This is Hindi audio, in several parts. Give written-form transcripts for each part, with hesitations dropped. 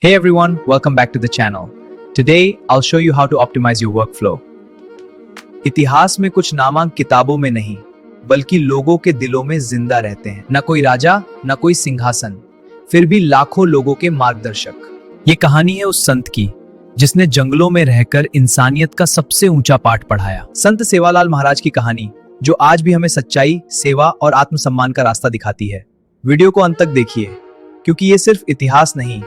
Hey everyone, welcome back to the channel. Today, I'll show you how to optimize your workflow. इतिहास में कुछ नामांक किताबों में नहीं, बल्कि लोगों के दिलों में जिंदा रहते हैं। न कोई राजा, न कोई सिंहासन, फिर भी लाखों लोगों के मार्गदर्शक। ये कहानी है उस संत की, जिसने जंगलों में रहकर इंसानियत का सबसे ऊंचा पाठ पढ़ाया। संत सेवालाल महाराज की कहानी, जो आज भी हमें सच्चाई, सेवा और आत्मसम्मान का रास्ता दिखाती है। वीडियो को अंत तक देखिए, क्योंकि ये सिर्फ इतिहास नहीं,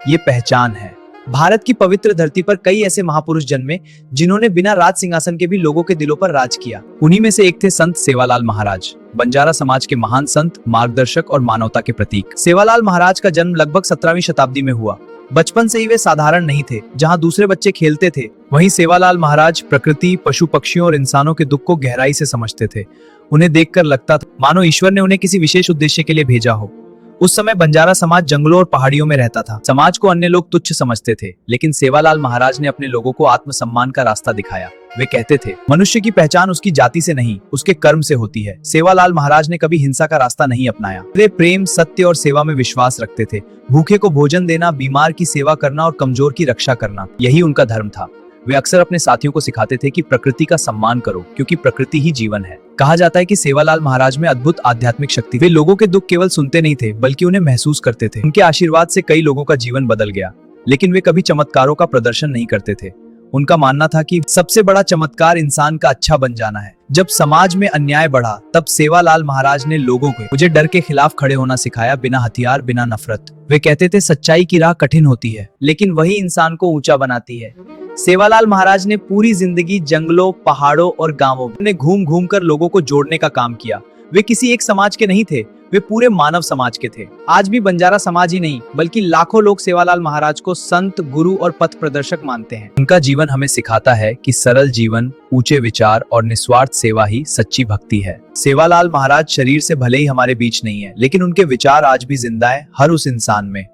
ये पहचान है। भारत की पवित्र धरती पर कई ऐसे महापुरुष जन्मे जिन्होंने बिना राज सिंहासन के भी लोगों के दिलों पर राज किया। उन्हीं में से एक थे संत सेवालाल महाराज, बंजारा समाज के महान संत, मार्गदर्शक और मानवता के प्रतीक। सेवालाल महाराज का जन्म लगभग 17वीं शताब्दी में हुआ। बचपन से ही वे साधारण नहीं थे। जहां दूसरे बच्चे खेलते थे, वहीं सेवालाल महाराज प्रकृति, पशु पक्षियों और इंसानों के दुख को गहराई से समझते थे। उन्हें देखकर लगता था मानो ईश्वर ने उन्हें किसी विशेष उद्देश्य के लिए भेजा हो। उस समय बंजारा समाज जंगलों और पहाड़ियों में रहता था। समाज को अन्य लोग तुच्छ समझते थे, लेकिन सेवालाल महाराज ने अपने लोगों को आत्मसम्मान का रास्ता दिखाया। वे कहते थे, मनुष्य की पहचान उसकी जाति से नहीं, उसके कर्म से होती है। सेवालाल महाराज ने कभी हिंसा का रास्ता नहीं अपनाया। वे प्रेम, सत्य और सेवा में विश्वास रखते थे। भूखे को भोजन देना, बीमार की सेवा करना और कमजोर की रक्षा करना, यही उनका धर्म था। वे अक्सर अपने साथियों को सिखाते थे कि प्रकृति का सम्मान करो, क्योंकि प्रकृति ही जीवन है। कहा जाता है कि सेवालाल महाराज में अद्भुत आध्यात्मिक शक्ति। वे लोगों के दुख केवल सुनते नहीं थे, बल्कि उन्हें महसूस करते थे। उनके आशीर्वाद से कई लोगों का जीवन बदल गया, लेकिन वे कभी चमत्कारों का प्रदर्शन नहीं करते थे। उनका मानना था कि सबसे बड़ा चमत्कार इंसान का अच्छा बन जाना है। जब समाज में अन्याय बढ़ा, तब सेवालाल महाराज ने लोगों को मुझे डर के खिलाफ खड़े होना सिखाया, बिना हथियार, बिना नफरत। वे कहते थे, सच्चाई की राह कठिन होती है, लेकिन वही इंसान को ऊंचा बनाती है। सेवालाल महाराज ने पूरी जिंदगी जंगलों, पहाड़ों और गांवों में घूम घूम कर लोगों को जोड़ने का काम किया। वे किसी एक समाज के नहीं थे, वे पूरे मानव समाज के थे। आज भी बंजारा समाज ही नहीं, बल्कि लाखों लोग सेवालाल महाराज को संत, गुरु और पथ प्रदर्शक मानते हैं। उनका जीवन हमें सिखाता है कि सरल जीवन, ऊंचे विचार और निस्वार्थ सेवा ही सच्ची भक्ति है। सेवालाल महाराज शरीर से भले ही हमारे बीच नहीं है, लेकिन उनके विचार आज भी जिंदा है हर उस इंसान में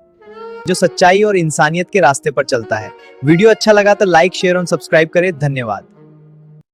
जो सच्चाई और इंसानियत के रास्ते पर चलता है। वीडियो अच्छा लगा तो लाइक, शेयर और सब्सक्राइब करें। धन्यवाद।